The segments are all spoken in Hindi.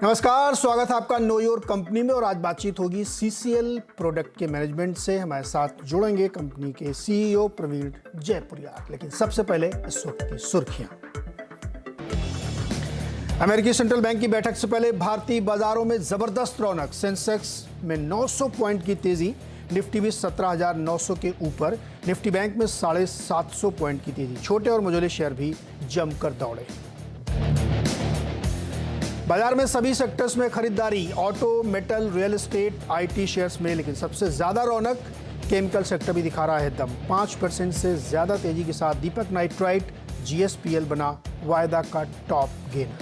नमस्कार, स्वागत है आपका नो योर कंपनी में। और आज बातचीत होगी सीसीएल प्रोडक्ट के मैनेजमेंट से। हमारे साथ जुड़ेंगे कंपनी के सीईओ प्रवीण जयपुरिया। लेकिन सबसे पहले इस वक्त की सुर्खियां। अमेरिकी सेंट्रल बैंक की बैठक से पहले भारतीय बाजारों में जबरदस्त रौनक। सेंसेक्स में 900 पॉइंट की तेजी, निफ्टी भी 17,900 के ऊपर। निफ्टी बैंक में 750 पॉइंट की तेजी। छोटे और मझोले शेयर भी जमकर दौड़े। बाजार में सभी सेक्टर्स में खरीदारी, auto, metal, real estate, IT shares में। लेकिन सबसे ज्यादा रौनक केमिकल सेक्टर भी दिखा रहा है दम। 5% से ज्यादा तेजी के साथ दीपक नाइट्राइट जीएसपीएल बना वायदा का टॉप गेनर।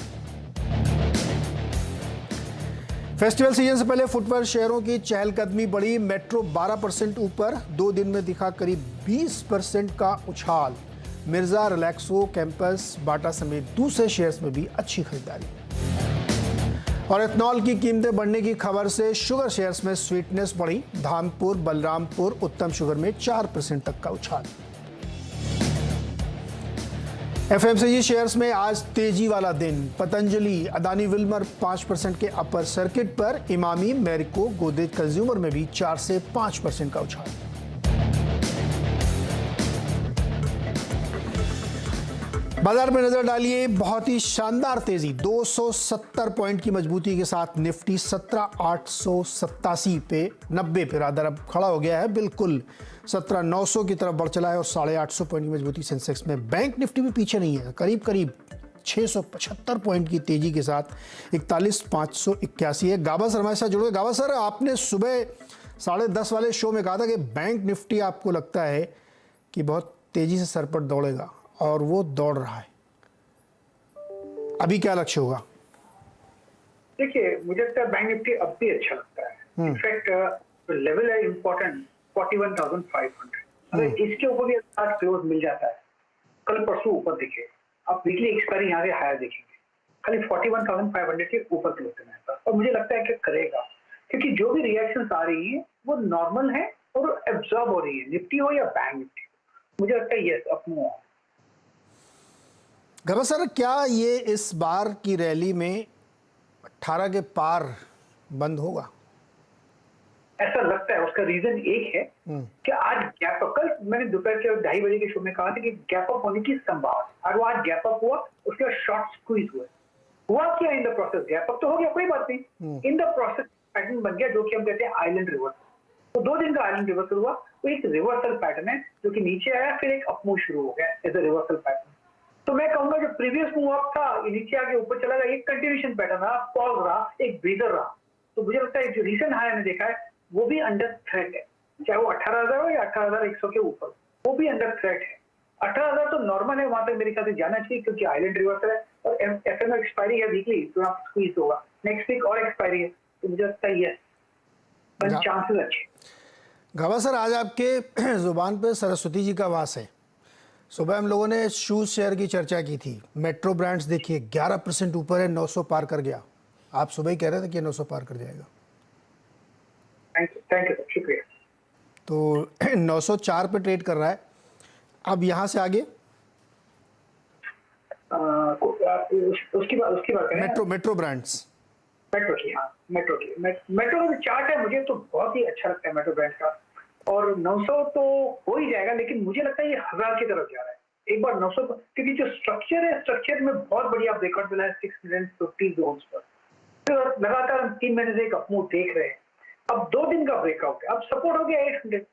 फेस्टिवल सीजन से पहले फुटवेयर शेयरों की चहलकदमी बढ़ी। मेट्रो 12% ऊपर, 2 दिन में दिखा करीब 20% का उछाल। मिर्जा, रिलैक्सो, कैंपस, बाटा समेत दूसरे शेयर्स में भी अच्छी खरीदारी। और एथनॉल की कीमतें बढ़ने की खबर से शुगर शेयर्स में स्वीटनेस बढ़ी। धामपुर, बलरामपुर, उत्तम शुगर में 4% तक का उछाल। एफएमसीजी शेयर्स में आज तेजी वाला दिन। पतंजलि, अदानी विल्मर 5% के अपर सर्किट पर। इमामी, मैरिको, गोदरेज कंज्यूमर में भी 4 से 5% का उछाल। बाजार में नजर डालिए, बहुत ही शानदार तेजी। 270 पॉइंट की मजबूती के साथ निफ्टी 17,887 पे 90 पे रादर अब खड़ा हो गया है। बिल्कुल 17,900 की तरफ बढ़ चला है और 850 पॉइंट की मजबूती सेंसेक्स में। बैंक निफ्टी भी पीछे नहीं है, करीब करीब 675 पॉइंट की तेजी के साथ 41,581 है। गाबा सर हमारे साथ जुड़े। गाबा सर, आपने सुबह 10:30 वाले शो में कहा था कि बैंक निफ्टी आपको लगता है कि बहुत तेजी से सर पर दौड़ेगा, और वो दौड़ रहा है। अभी क्या लक्ष्य होगा? देखिए, मुझे लगता है बैंक निफ्टी अब भी अच्छा लगता है। इनफैक्ट लेवल है इम्पोर्टेंट 41,500। अगर इसके ऊपर भी आज क्लोज मिल जाता है, कल परसों ऊपर दिखे, आप वीकली एक्सपायरी यहाँ से हायर देखेंगे। खाली 41,500 के ऊपर क्लोज करना है और मुझे लगता है कि करेगा, क्योंकि जो भी रिएक्शंस आ रही है वो नॉर्मल है और एब्जॉर्ब हो रही है, निफ्टी हो या बैंक निफ्टी। मुझे लगता है यस, अपना गबा सर, क्या ये इस बार की रैली में 18 के पार बंद होगा? ऐसा लगता है। उसका रीजन एक है कि आज गैप अप, कल मैंने दोपहर के 2:30 बजे के शो में कहा था कि गैप अप होने की संभावना, और वो आज गैप अप हुआ, उसके बाद शॉर्ट स्क्वीज हुआ क्या in the process? Gap up तो हो गया, कोई बात नहीं। इन द प्रोसेस पैटर्न बन गया, जो कि हम कहते हैं आइलैंड रिवर्सल। तो 2 दिन का आइलैंड रिवर्सल हुआ, तो एक रिवर्सल पैटर्न है जो कि नीचे आया, फिर एक अपमूव शुरू हो गया एज अ रिवर्सल पैटर्न। तो मैं कहूंगा जो प्रीवियस मूव अप था, नीचे आके ऊपर चला गया, एक कंटिन्यूएशन पैटर्न रहा, पॉज रहा, एक ब्रीदर रहा। तो मुझे लगता है जो रीसेंट हाई मैंने देखा है वो भी अंडर थ्रेट है, चाहे वो 18,000 हो या 18,100 के ऊपर, वो भी अंडर थ्रेट है। 18,000 तो नॉर्मल है, वहां तक मेरे ख्याल से जाना चाहिए, क्योंकि आइलैंड रिवर्सल है और एफएमओ एक्सपायरी है वीकली, तो यहाँ स्क्वीज होगा। नेक्स्ट वीक और एक्सपायरी है, तो मुझे लगता है यस, चांसेस अच्छे। गाबा सर, आज आपके जुबान पे सरस्वती जी का वास है। सुबह हम लोगों ने शूज शेयर की चर्चा की थी। मेट्रो ब्रांड्स देखिए 11% ऊपर है, 900 पार कर गया। आप सुबह ही कह रहे थे कि 900 पार कर जाएगा। थैंक यू, शुक्रिया। तो 904 पे ट्रेड कर रहा है। अब यहाँ से आगे उसकी बात करें। मेट्रो ब्रांड्स, मेट्रो की, हाँ, मेट्रो का जो चार्ट है मुझे तो बहुत ही अच्छा लगता है मेट्रो ब्रांड का। और 900 तो हो ही जाएगा, लेकिन मुझे लगता है ये 1000 की तरफ जा रहा है। एक बार 900, क्योंकि जो स्ट्रक्चर है, स्ट्रक्चर में बहुत बढ़िया ब्रेकआउट मिला है 650 जोन्स पर। तो लगातार हम 3 महीने से एक अपमूव देख रहे हैं। अब 2 दिन का ब्रेकआउट है, अब सपोर्ट हो गया 800,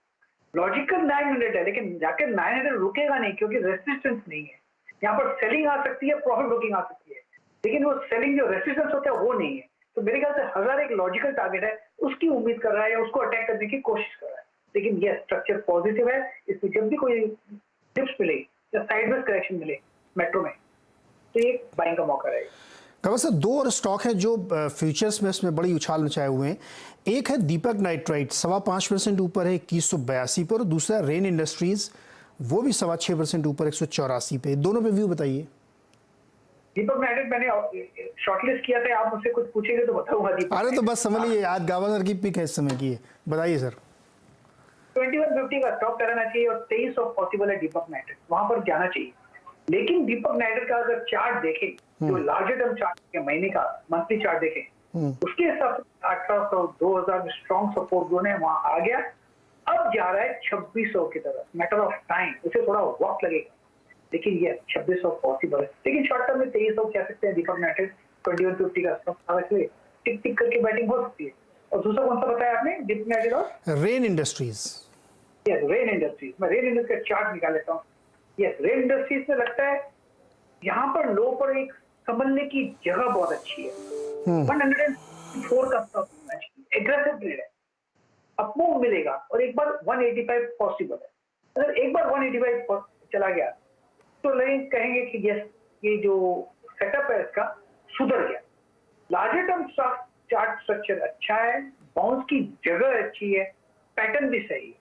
लॉजिकल 900 है, लेकिन जाकर 900 रुकेगा नहीं, क्योंकि रेसिस्टेंस नहीं है। यहाँ पर सेलिंग आ सकती है, प्रॉफिट बुकिंग आ सकती है, लेकिन वो सेलिंग जो रेसिस्टेंस होता है वो नहीं है। तो मेरे ख्याल से 1000 एक लॉजिकल टारगेट है, उसकी उम्मीद कर रहा है या उसको अटैक करने की कोशिश कर रहा है। लेकिन यह स्ट्रक्चर पॉजिटिव है, इसमें जब भी कोई टिप्स मिले या साइडवेज करेक्शन मिले मेट्रो में, तो ये बाइंग का मौका रहेगा। कब सर, 2 और स्टॉक हैं जो फ्यूचर्स में इसमें बड़ी उछाल मचाए हुए हैं। एक है दीपक नाइट्राइट, 5.25% ऊपर है 2182 पर। दूसरा रेन इंडस्ट्रीज, वो भी 6.25% ऊपर 184 पे। दोनों पे व्यू बताइए। दीपक नाइट्राइट मैंने शॉर्टलिस्ट किया था, आप मुझसे कुछ पूछेंगे तो बताऊंगा। दीपक, अरे तो बस समझ लीजिए, आज गाबा सर की पिक है इस समय की, बताइए सर। 2150 का स्टॉप कराना चाहिए और 2300 पॉसिबल है दीपक नाइट्राइट, वहां पर जाना चाहिए। लेकिन दीपक नाइट्राइट का अगर चार्ट देखें, जो लार्जर टर्म चार्ट के महीने का, मंथली चार्ट देखें, उसके हिसाब से 1800 2000 में स्ट्रॉन्ग सपोर्ट जोन है, वहां आ गया। अब जा रहा है 2600 की तरफ, मैटर ऑफ टाइम, उसे थोड़ा वक्त लगेगा, लेकिन ये 2600 पॉसिबल है। लेकिन शॉर्ट टर्म में 2300 कह सकते हैं, दीपक नेटेड 2150 का स्टॉक टिक टिक करके बैटिंग हो सकती है। और दूसरा कौन सा बताया आपने, दीपक नेटेड और rain industries. Yes, rain industries. मैं रेन इंडस्ट्रीज का चार्ट निकाल लेता हूँ। यस, रेन इंडस्ट्रीज में लगता है यहाँ पर लो पर एक संभलने की जगह बहुत अच्छी है। 104 का स्टॉक एग्रेसिव ट्रेड है, अपमूव मिलेगा और एक बार 185 पॉसिबल है। अगर एक बार 185 चला गया तो लोग कहेंगे कि यस, ये जो सेटअप है इसका सुधर गया। लार्जर टर्म चार्ट स्ट्रक्चर अच्छा है, बाउंस की जगह अच्छी है, पैटर्न भी सही है।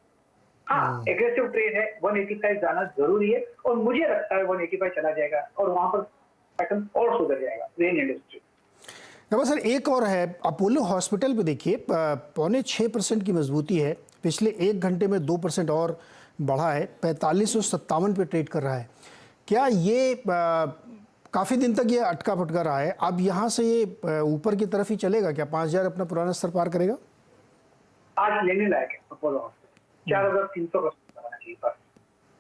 हाँ, एग्रेसिव ट्रेड है, 185 जाना जरूरी है और मुझे लगता है 185 चला जाएगा और वहां पर पैटर्न और सुधर जाएगा रेन इंडस्ट्री। नमस्कार सर, एक और है अपोलो हॉस्पिटल पे देखिए, 6.25% की मजबूती है, पिछले 1 घंटे में 2% और बढ़ा है, 4557 पे ट्रेड कर रहा है। क्या ये काफ़ी दिन तक ये अटका फटका रहा है, अब यहाँ से ये ऊपर की तरफ ही चलेगा क्या, 5000 अपना पुराना स्तर पार करेगा? आज लेने लायक है अपोलो हॉस्पिटल, 4300 का स्तर बनाना चाहिए, बस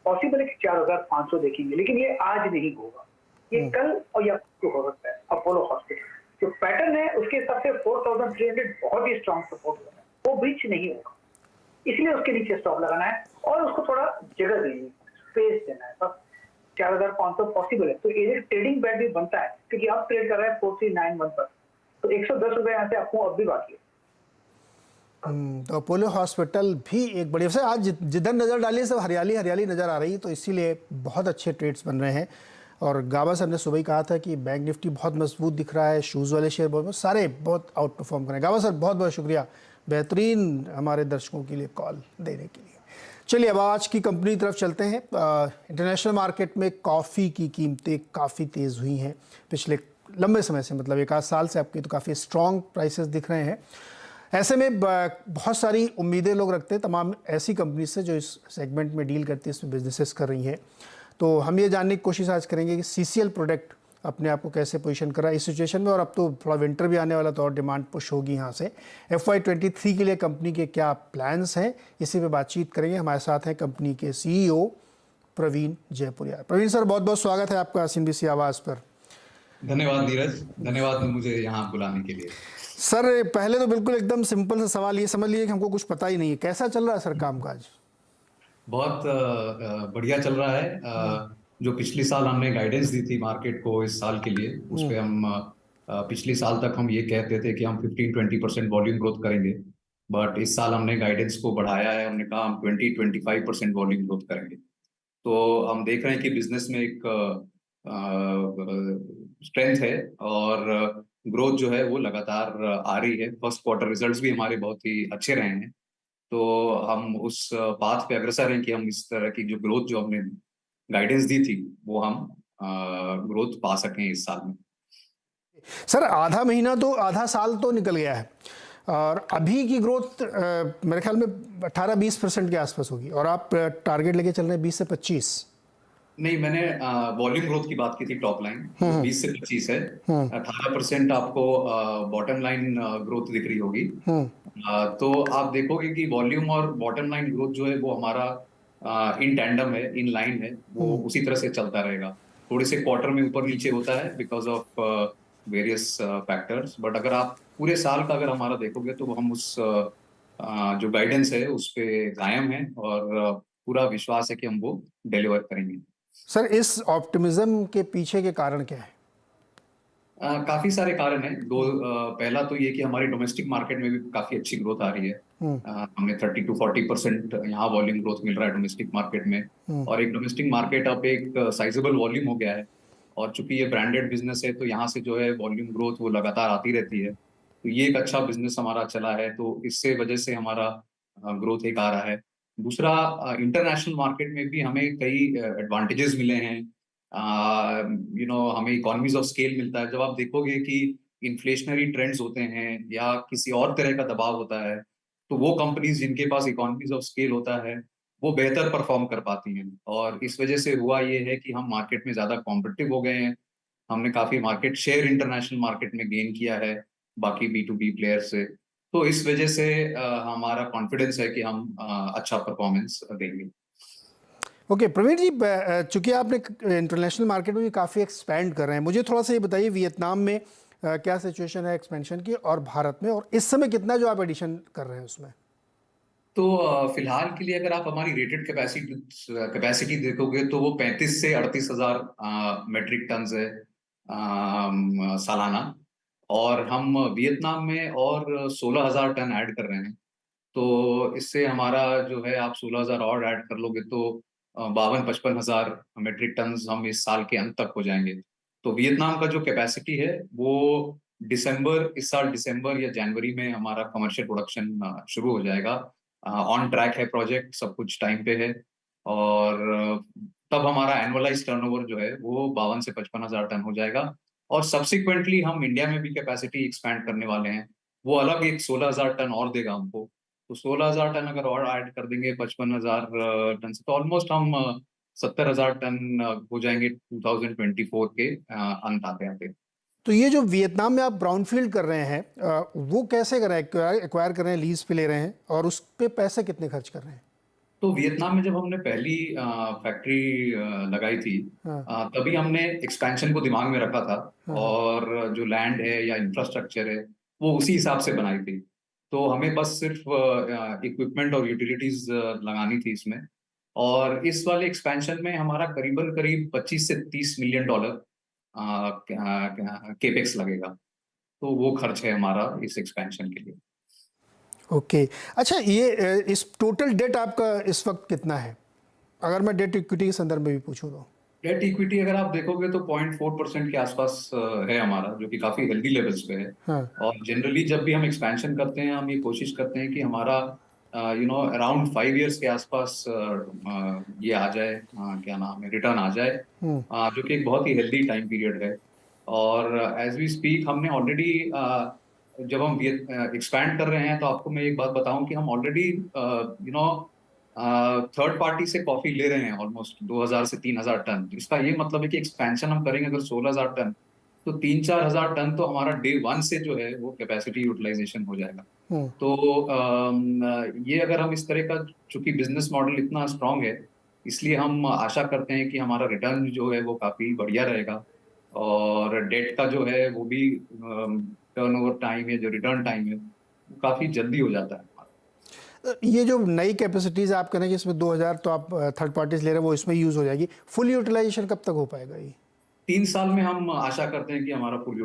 पॉसिबल है कि 4500 देखेंगे, लेकिन ये आज नहीं होगा, ये कल और या तो हो सकता है। अपोलो हॉस्पिटल जो पैटर्न है उसके हिसाब से 4300 बहुत ही स्ट्रॉन्ग सपोर्ट होगा, वो ब्रीच नहीं होगा, इसलिए उसके नीचे स्टॉप लगाना है और उसको थोड़ा जगह देनी है, स्पेस देना है, बस 4500 पॉसिबल है। तो ये ट्रेडिंग बैट भी बनता है, क्योंकि आप ट्रेड कर रहे हैं 4391 पर, तो 110 रुपए यहाँ से आपको अब भी बाकी है। तो अपोलो हॉस्पिटल भी एक बड़ी वैसे आज जिधर नज़र डालिए सब हरियाली हरियाली नज़र आ रही है, तो इसीलिए बहुत अच्छे ट्रेड्स बन रहे हैं। और गाबा सर ने सुबह ही कहा था कि बैंक निफ्टी बहुत मजबूत दिख रहा है, शूज़ वाले शेयर बहुत सारे बहुत आउट परफॉर्म कर रहे हैं। गाबा सर बहुत बहुत शुक्रिया बेहतरीन हमारे दर्शकों के लिए कॉल देने के लिए। चलिए अब आज की कंपनी की तरफ चलते हैं। इंटरनेशनल मार्केट में कॉफ़ी की कीमतें काफ़ी तेज़ हुई हैं पिछले लंबे समय से, मतलब 1 आध साल से आपकी तो काफ़ी स्ट्रॉन्ग प्राइसेस दिख रहे हैं। ऐसे में बहुत सारी उम्मीदें लोग रखते हैं तमाम ऐसी कंपनी से जो इस सेगमेंट में डील करती है, इसमें बिजनेसेस कर रही हैं। तो हम ये जानने की कोशिश आज करेंगे कि सीसीएल प्रोडक्ट अपने आप को कैसे पोजीशन कर रहा है इस सिचुएशन में, और अब तो थोड़ा विंटर भी आने वाला, तो और डिमांड पुश होगी यहाँ से। FY23 के लिए कंपनी के क्या प्लान्स हैं, इसी पे बातचीत करेंगे। हमारे साथ हैं कंपनी के CEO प्रवीण जयपुरिया। प्रवीण सर बहुत बहुत स्वागत है आपका CNBC आवाज़ पर। धन्यवाद नीरज, धन्यवाद मुझे यहाँ बुलाने के लिए। सर पहले तो बिल्कुल एकदम सिंपल सा सवाल, ये समझ लीजिए कि हमको कुछ पता ही नहीं है, कैसा चल रहा है सर कामकाज? बहुत बढ़िया चल रहा है। जो पिछले साल हमने गाइडेंस दी थी मार्केट को इस साल के लिए, उस पे हम पिछले साल तक हम ये कहते थे कि हम 15-20% वॉल्यूम ग्रोथ करेंगे, बट इस साल हमने गाइडेंस को बढ़ाया है, हमने कहा हम 20-25% वॉल्यूम ग्रोथ करेंगे। तो हम देख रहे हैं कि बिजनेस में एक स्ट्रेंथ है और ग्रोथ जो है वो लगातार आ रही है। फर्स्ट क्वार्टर रिजल्ट्स भी हमारे बहुत ही अच्छे रहे हैं, तो हम उस पाथ पे अग्रसर हैं कि हम इस तरह की जो ग्रोथ जो हमने गाइडेंस दी थी वो हम ग्रोथ पा सकें इस साल में। सर आधा महीना तो, आधा साल तो निकल गया है और अभी की ग्रोथ मेरे ख्याल में 18-20% के आसपास होगी, और आप टारगेट लेके चल रहे हैं 20 से 25। नहीं, मैंने वॉल्यूम ग्रोथ की बात की थी, टॉप लाइन 20 से 25 है। 18% आपको बॉटम लाइन ग्रोथ दिख रही होगी। तो आप देखोगे कि वॉल्यूम और बॉटम लाइन ग्रोथ जो है वो हमारा इन टैंडम है, इन लाइन है, वो उसी तरह से चलता रहेगा। थोड़े से क्वार्टर में ऊपर नीचे होता है because of various factors, but अगर आप पूरे साल का अगर हमारा देखोगे तो हम उस जो गाइडेंस है उस पे कायम है और पूरा विश्वास है कि हम वो डिलीवर करेंगे। सर इस ऑप्टिमिज्म के पीछे के कारण क्या है? काफी सारे कारण हैं। पहला तो ये कि हमारी डोमेस्टिक मार्केट में भी काफी अच्छी ग्रोथ आ रही है। हमें 30-40% यहाँ वॉल्यूम ग्रोथ मिल रहा है डोमेस्टिक मार्केट में, और एक डोमेस्टिक मार्केट अब एक साइजेबल वॉल्यूम हो गया है, और चूंकि ये ब्रांडेड बिजनेस है तो यहाँ से जो है वॉल्यूम ग्रोथ वो लगातार आती रहती है। तो ये एक अच्छा बिजनेस हमारा चला है, तो इससे वजह से हमारा ग्रोथ एक आ रहा है। दूसरा, इंटरनेशनल मार्केट में भी हमें कई एडवांटेजेस मिले हैं। हमें इकोनॉमीज ऑफ स्केल मिलता है। जब आप देखोगे कि इन्फ्लेशनरी ट्रेंड्स होते हैं या किसी और तरह का दबाव होता है, तो वो कंपनीज जिनके पास इकोनॉमीज ऑफ स्केल होता है वो बेहतर परफॉर्म कर पाती हैं, और इस वजह से हुआ ये है कि हम मार्केट में ज्यादा कॉम्पिटिटिव हो गए हैं। हमने काफी मार्केट शेयर इंटरनेशनल मार्केट में गेन किया है, बाकी B2B प्लेयर से। तो इस वजह से हमारा कॉन्फिडेंस है कि हम अच्छा परफॉर्मेंस देंगे। ओके प्रवीण जी, चूंकि आपने इंटरनेशनल मार्केट में भी काफ़ी एक्सपैंड कर रहे हैं, मुझे थोड़ा सा ये बताइए वियतनाम में क्या सिचुएशन है एक्सपेंशन की, और भारत में, और इस समय कितना जो आप एडिशन कर रहे हैं उसमें? तो फिलहाल के लिए अगर आप हमारी रेटेड कैपेसिटी देखोगे तो वो 35 से 38,000 मेट्रिक टन है सालाना। और हम वियतनाम में और 16,000 टन ऐड कर रहे हैं। तो इससे हमारा जो है, आप 16,000 और ऐड कर लोगे तो 52-55,000 मेट्रिक टन हम इस साल के अंत तक हो जाएंगे। तो वियतनाम का जो कैपेसिटी है वो इस साल दिसंबर या जनवरी में हमारा कमर्शियल प्रोडक्शन शुरू हो जाएगा। ऑन ट्रैक है प्रोजेक्ट, सब कुछ टाइम पे है। और तब हमारा एनुअलाइज टर्नओवर जो है वो 52 से 55,000 टन हो जाएगा। और सब्सिक्वेंटली हम इंडिया में भी कैपेसिटी एक्सपैंड करने वाले हैं। वो अलग एक 16,000 टन और देगा हमको। तो 16,000 टन अगर और ऐड कर देंगे 55,000 टन से, तो ऑलमोस्ट हम 70,000 टन हो जाएंगे 2024 के अंत आते आते। तो ये जो वियतनाम में आप ब्राउनफील्ड कर रहे हैं, वो कैसे कर रहे हैं? एक्वायर कर रहे हैं, लीज पे ले रहे हैं, और उस पे पैसे कितने खर्च कर रहे हैं? तो वियतनाम में जब हमने पहली फैक्ट्री लगाई थी, हाँ, तभी हमने एक्सपेंशन को दिमाग में रखा था। हाँ, हाँ। और जो लैंड है या इंफ्रास्ट्रक्चर है वो उसी हिसाब से बनाई थी। तो हमें बस सिर्फ इक्विपमेंट और यूटिलिटीज लगानी थी इसमें। और इस वाले एक्सपेंशन में हमारा करीबन करीब 25 से 30 मिलियन डॉलर केपेक्स लगेगा। तो वो खर्च है हमारा इस एक्सपेंशन के लिए। ओके। अच्छा, ये इस टोटल डेट आपका इस वक्त कितना है, अगर मैं डेट इक्विटी के संदर्भ में भी पूछूं तो? डेट इक्विटी अगर आप देखोगे तो 0.4% के आसपास है हमारा, जो कि काफी हेल्दी लेवल्स पे है। हाँ। और जनरली जब भी हम एक्सपेंशन करते हैं हम ये कोशिश करते हैं कि हमारा अराउंड 5 इयर्स के आसपास ये आ जाए, क्या नाम है, रिटर्न आ जाए, जो कि एक बहुत ही हेल्दी टाइम पीरियड है। और एज वी स्पीक हमने ऑलरेडी, जब हम एक्सपैंड कर रहे हैं तो आपको मैं एक बात बताऊं कि हम ऑलरेडी थर्ड पार्टी से कॉफी ले रहे हैं ऑलमोस्ट 2,000 से 3,000 टन। इसका ये मतलब है कि एक्सपेंशन हम करेंगे अगर 16,000 टन, तो 3-4 हजार टन तो हमारा डे 1 से जो है वो कैपेसिटी यूटिलाइजेशन हो जाएगा। तो ये अगर हम इस तरह का, चूंकि बिजनेस मॉडल इतना स्ट्रांग है, इसलिए हम आशा करते हैं कि हमारा रिटर्न जो है वो काफी बढ़िया रहेगा। और डेट का जो है वो भी टर्नओवर टाइम है, जो रिटर्न टाइम है वो काफी जल्दी हो जाता है। ये जो नई कैपेसिटीज आप कह रहे हैं जिसमें 2000 तो आप थर्ड पार्टीज ले रहे हैं, वो इसमें यूज हो जाएगी, फुल यूटिलाइजेशन कब तक हो पाएगा ये? 3 साल में हम आशा करते हैं कि हमारा फुल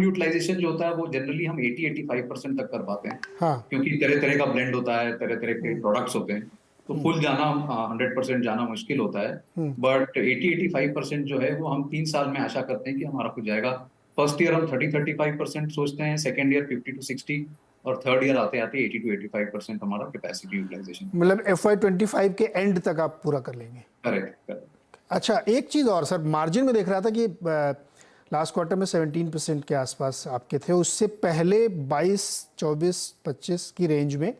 यूटिलाइजेशन जो होता है वो जनरली हम 80-85% तक कर पाते हैं। हाँ। क्योंकि तरह तरह का ब्लेंड होता है, तरह तरह के प्रोडक्ट्स होते हैं, तो फुल जाना 100% जाना मुश्किल होता है। बट 80-85% जो है वो हम 3 साल में आशा करते हैं कि हमारा हो जाएगा। फर्स्ट ईयर हम 30-35% सोचते हैं, सेकेंड ईयर 50-60, और थर्ड ईयर आते आते 80-85% हमारा कैपेसिटी यूटिलाइजेशन। मतलब FY25 के एंड तक आप पूरा कर लेंगे? Correct, correct. अच्छा, एक चीज़ और सर, मार्जिन में देख रहा था कि लास्ट क्वार्टर में 17% के आसपास आपके थे, उससे पहले 22, 24, 25 की रेंज में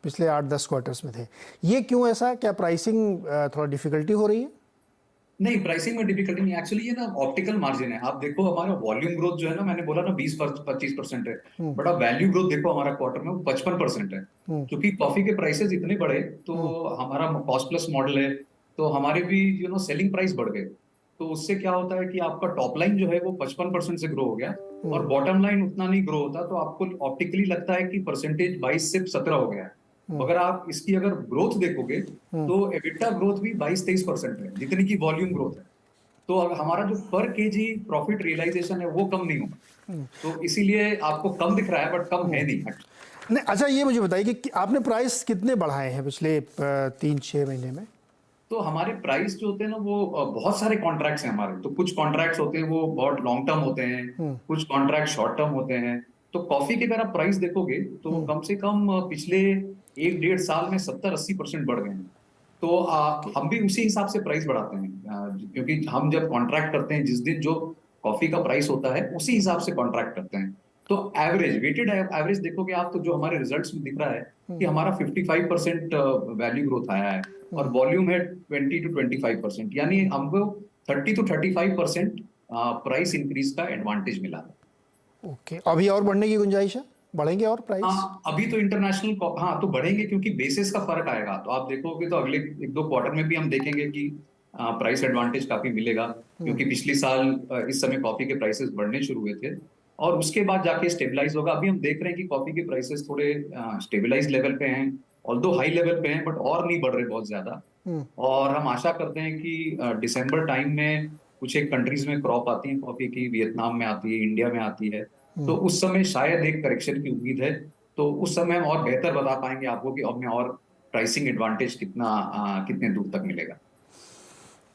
पिछले 8-10 क्वार्टर्स में थे। ये क्यों ऐसा? क्या प्राइसिंग थोड़ा डिफिकल्टी हो रही है? नहीं, प्राइसिंग में डिफिकल्टी नहीं, एक्चुअली ये ना ऑप्टिकल मार्जिन है। आप देखो हमारा वॉल्यूम ग्रोथ जो है ना, मैंने बोला ना 20-25% है, बट आप वैल्यू ग्रोथ देखो हमारा क्वार्टर में वो 55% है। क्योंकि कॉफी के प्राइसेस इतने बढ़े, तो हमारा कॉस्ट प्लस मॉडल है, तो हमारे भी सेलिंग प्राइस बढ़ गए। तो उससे क्या होता है कि आपका टॉप लाइन जो है वो 55% से ग्रो हो गया, और बॉटम लाइन उतना नहीं ग्रो होता, तो आपको ऑप्टिकली लगता है कि परसेंटेज 22 से 17 हो गया है। अगर आप इसकी अगर ग्रोथ देखोगे तो एबिटा ग्रोथ भी 22-23% है, जितनी की वॉल्यूम ग्रोथ है। तो अब हमारा जो पर केजी प्रॉफिट रियलाइजेशन है वो कम नहीं होगा। तो इसीलिए आपको कम दिख रहा है, बट कम है नहीं। नहीं, अच्छा ये मुझे बताइए कि आपने प्राइस कितने बढ़ाए हैं पिछले 3-6 महीने में? तो हमारे प्राइस जो होते हैं ना वो बहुत सारे कॉन्ट्रैक्ट्स हैं हमारे। तो कुछ कॉन्ट्रैक्ट्स होते हैं वो बहुत लॉन्ग टर्म होते हैं, कुछ कॉन्ट्रैक्ट शॉर्ट टर्म होते हैं। तो कॉफी के अगर आप प्राइस देखोगे तो कम से कम पिछले 1-1.5 साल में 70-80% बढ़ गए हैं। तो हम भी उसी हिसाब से प्राइस बढ़ाते हैं, क्योंकि हम जब कॉन्ट्रैक्ट करते हैं जिस दिन जो कॉफी का प्राइस होता है उसी हिसाब से कॉन्ट्रैक्ट करते हैं। तो वेटेड एवरेज देखोगे आप, तो जो हमारे रिजल्ट्स में दिख रहा है कि हमारा 55% वैल्यू ग्रोथ आया है, और वॉल्यूम है 20-25%, यानी हमको 30-35% प्राइस इंक्रीज का एडवांटेज मिला है। ओके, अभी और बढ़ने की गुंजाइश है, बढ़ेंगे और प्राइस? हाँ, अभी तो इंटरनेशनल, हाँ तो बढ़ेंगे क्योंकि बेसिस का फर्क आएगा। तो आप देखोगे तो अगले 1-2 क्वार्टर में भी हम देखेंगे कि प्राइस एडवांटेज काफी मिलेगा, क्योंकि पिछली साल इस समय कॉफी के प्राइसेस बढ़ने शुरू हुए थे और उसके बाद जाके स्टेबलाइज होगा। अभी हम देख रहे हैं कि कॉफी के प्राइसेस थोड़े स्टेबलाइज लेवल पे हैं, ऑल्दो हाई लेवल पे हैं, बट और नहीं बढ़ रहे बहुत ज्यादा। और हम आशा करते हैं कि दिसंबर टाइम में कुछ एक कंट्रीज में क्रॉप आती है कॉफी की, वियतनाम में आती है, इंडिया में आती है, तो उस समय शायद एक करेक्शन की उम्मीद है। तो उस समय हम और बेहतर बता पाएंगे आपको कि अब में और प्राइसिंग एडवांटेज कितने दूर तक मिलेगा।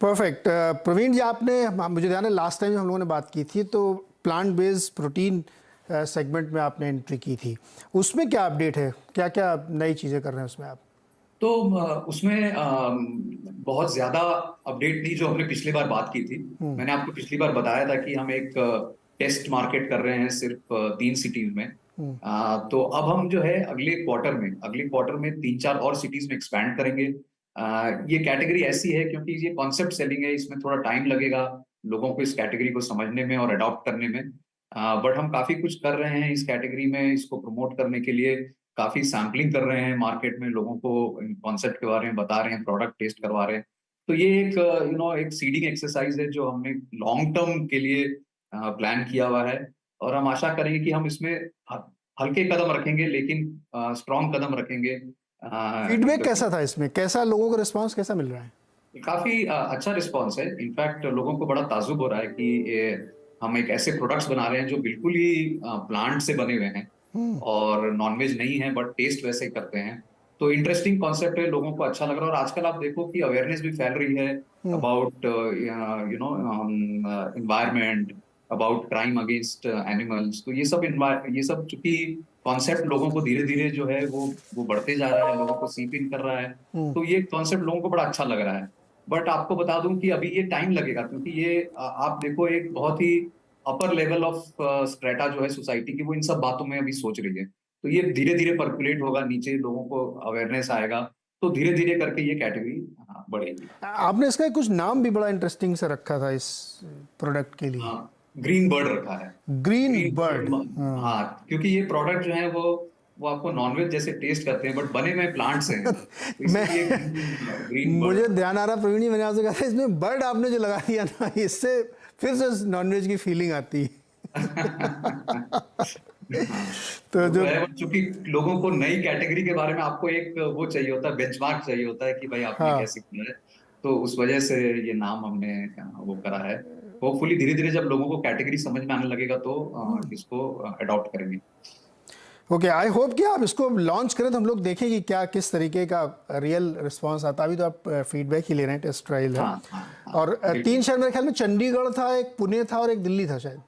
परफेक्ट। प्रवीण जी, आपने मुझे ध्यान है लास्ट टाइम हम लोगों ने बात की थी तो प्लांट बेस्ड प्रोटीन सेगमेंट में आपने एंट्री की थी, उसमें क्या अपडेट है, क्या क्या नई चीज़ें कर रहे हैं उसमें आप? तो उसमें बहुत ज्यादा अपडेट नहीं जो हमने पिछली बार बात की थी। मैंने आपको पिछली बार बताया था कि हम एक टेस्ट मार्केट कर रहे हैं सिर्फ 3 सिटीज में। तो अब हम जो है अगले क्वार्टर में 3-4 और सिटीज में एक्सपैंड करेंगे। ये कैटेगरी ऐसी है क्योंकि ये कॉन्सेप्ट सेलिंग है, इसमें थोड़ा टाइम लगेगा लोगों को इस कैटेगरी को समझने में और अडॉप्ट करने में। बट हम काफी कुछ कर रहे हैं इस कैटेगरी में, इसको प्रमोट करने के लिए काफी सैम्पलिंग कर रहे हैं मार्केट में, लोगों को कॉन्सेप्ट के बारे में बता रहे हैं, प्रोडक्ट टेस्ट करवा रहे हैं। तो ये एक एक सीडिंग एक्सरसाइज है जो हमने लॉन्ग टर्म के लिए प्लान किया हुआ है। और हम आशा करेंगे कि हम इसमें हल्के कदम रखेंगे लेकिन स्ट्रॉन्ग कदम रखेंगे। फीडबैक कैसा था इसमें, कैसा लोगों का रिस्पांस कैसा मिल रहा है? काफी अच्छा रिस्पांस है। इनफैक्ट लोगों को बड़ा ताजुब हो रहा है कि हम एक ऐसे प्रोडक्ट्स बना रहे हैं जो बिल्कुल ही प्लांट से बने हुए हैं और नॉनवेज नहीं है, बट टेस्ट वैसे ही करते हैं। तो इंटरेस्टिंग कॉन्सेप्ट है, लोगों को अच्छा लग रहा है। और आजकल आप देखो कि अवेयरनेस भी फैल रही है about environment, about crime against animals. तो ये सब चूंकि कॉन्सेप्ट लोगों को धीरे धीरे जो है वो बढ़ते जा रहा है, लोगों को सीप इन कर रहा है। तो ये कॉन्सेप्ट लोगों को बड़ा अच्छा लग रहा है। बट आपको बता दूं कि अभी ये टाइम लगेगा, क्योंकि ये आप देखो एक बहुत ही अपर लेवल ऑफ स्ट्रेटा जो है सोसाइटी की, वो इन सब बातों में अभी सोच रही है। तो ये धीरे धीरे पर्कुलेट होगा, नीचे लोगों को अवेयरनेस आएगा, तो धीरे धीरे करके ये कैटेगरी बढ़ेगी। आपने इसका कुछ नाम भी बड़ा इंटरेस्टिंग से रखा था इस प्रोडक्ट के लिए। ग्रीन बर्ड रखा है। Green bird. हाँ, क्योंकि ये प्रोडक्ट जो है वो आपको नॉनवेज जैसे टेस्ट करते हैं, बट बने हुए प्लांट से हैं। तो मैं ग्रीन मुझे ध्यान आ रहा प्रवीण जी, मैंने आपसे कहा था इसमें बर्ड आपने जो लगा दिया ना, इससे फिर से नॉनवेज की फीलिंग आती है। तो जो चूंकि लोगों को नई कैटेगरी के बारे में आपको एक वो चाहिए होता है, बेंचमार्क चाहिए होता है कि भाई आपने कैसे किया है, तो उस वजह से ये नाम हमने वो करा है। होपफुली धीरे धीरे जब लोगों को कैटेगरी समझ में आने लगेगा तो इसको अडॉप्ट करेंगे। ओके, आई होप कि आप इसको लॉन्च करें तो हम लोग देखें कि क्या किस तरीके का रियल रिस्पांस आता है। अभी तो आप फीडबैक ही ले रहे हैं, टेस्ट ट्रायल है। और 3 शहर मेरे ख्याल में चंडीगढ़ था, एक पुणे था और एक दिल्ली था शायद।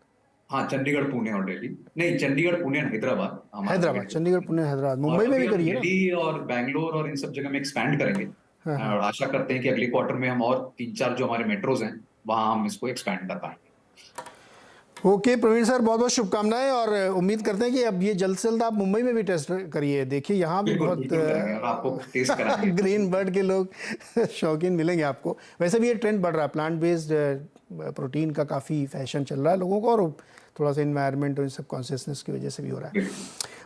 हाँ, चंडीगढ़, पुणे और दिल्ली नहीं, चंडीगढ़, पुणे, हैदराबाद, चंडीगढ़, पुणे, हैदराबाद, मुंबई में भी करिए ना। दिल्ली और बैंगलोर और इन सब जगह में एक्सपैंड करेंगे। और आशा करते हैं कि अगले क्वार्टर में हम और 3-4 जो हमारे मेट्रोज हैं वहां हम इसको एक्सपैंड कर पाएंगे। ओके प्रवीण सर, बहुत बहुत शुभकामनाएं और उम्मीद करते हैं कि अब ये जल्द से जल्द आप मुंबई में भी टेस्ट करिए। देखिए यहाँ भी बहुत आपको टेस्ट कराएंगे। ग्रीन बर्ड के लोग शौकीन मिलेंगे आपको। वैसे भी ये ट्रेंड बढ़ रहा है, प्लांट बेस्ड प्रोटीन का काफ़ी फैशन चल रहा है लोगों को, और थोड़ा सा इन्वायरमेंट और इन सब कॉन्शियसनेस की वजह से भी हो रहा है।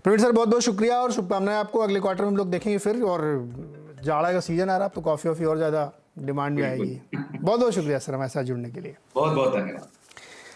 प्रवीण सर, बहुत बहुत शुक्रिया और शुभकामनाएं आपको। अगले क्वार्टर में हम लोग देखेंगे फिर, और जाड़ा का सीजन आ रहा है तो कॉफ़ी वॉफ़ी और ज़्यादा डिमांड में आएगी। बहुत बहुत शुक्रिया सर हमारे साथ जुड़ने के लिए। बहुत बहुत धन्यवाद।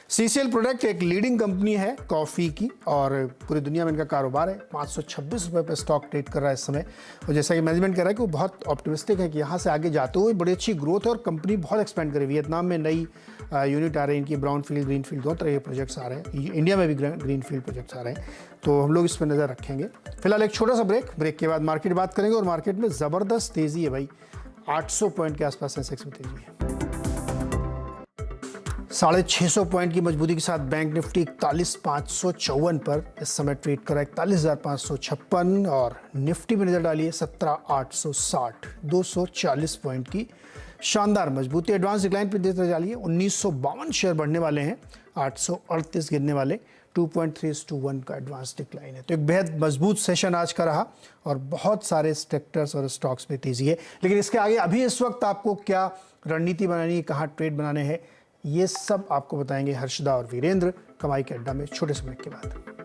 CCL प्रोडक्ट एक लीडिंग कंपनी है कॉफ़ी की और पूरी दुनिया में इनका कारोबार है। 526 रुपये पर स्टॉक ट्रेड कर रहा है इस समय। और जैसा कि मैनेजमेंट कह रहा है कि वो बहुत ऑप्टिमिस्टिक है कि यहाँ से आगे जाते हुए बड़ी अच्छी ग्रोथ है और कंपनी बहुत एक्सपेंड करे। वियतनाम में नई यूनिट आ रही है इनकी, ब्राउन फील्ड, ग्रीन फील्ड, 2 तरह के प्रोजेक्ट्स आ रहे हैं। इंडिया में भी ग्रीन फील्ड प्रोजेक्ट्स आ रहे हैं, तो हम लोग इस पर नज़र रखेंगे। फिलहाल एक छोटा सा ब्रेक के बाद मार्केट बात करेंगे। और मार्केट में ज़बरदस्त तेज़ी है भाई, 800 पॉइंट के आसपास सेंसेक्स में तेज़ी है। 650 पॉइंट की मजबूती के साथ बैंक निफ्टी 41,554 पर इस समय ट्रेड कर रहा है, 41,556। और निफ्टी में नजर डालिए 17,860, 240 पॉइंट की शानदार मजबूती। एडवांस डिक्लाइन पे नजर डालिए, 1952 शेयर बढ़ने वाले हैं, 838 गिरने वाले, 2.3:1 का एडवांस डिक्लाइन है। तो एक बेहद मजबूत सेशन आज का रहा और बहुत सारे सेक्टर्स और स्टॉक्स में तेजी है। लेकिन इसके आगे अभी इस वक्त आपको क्या रणनीति बनानी है, कहाँ ट्रेड बनाने हैं, ये सब आपको बताएंगे हर्षदा और वीरेंद्र कमाई के अड्डा में छोटे से ब्रेक के बाद।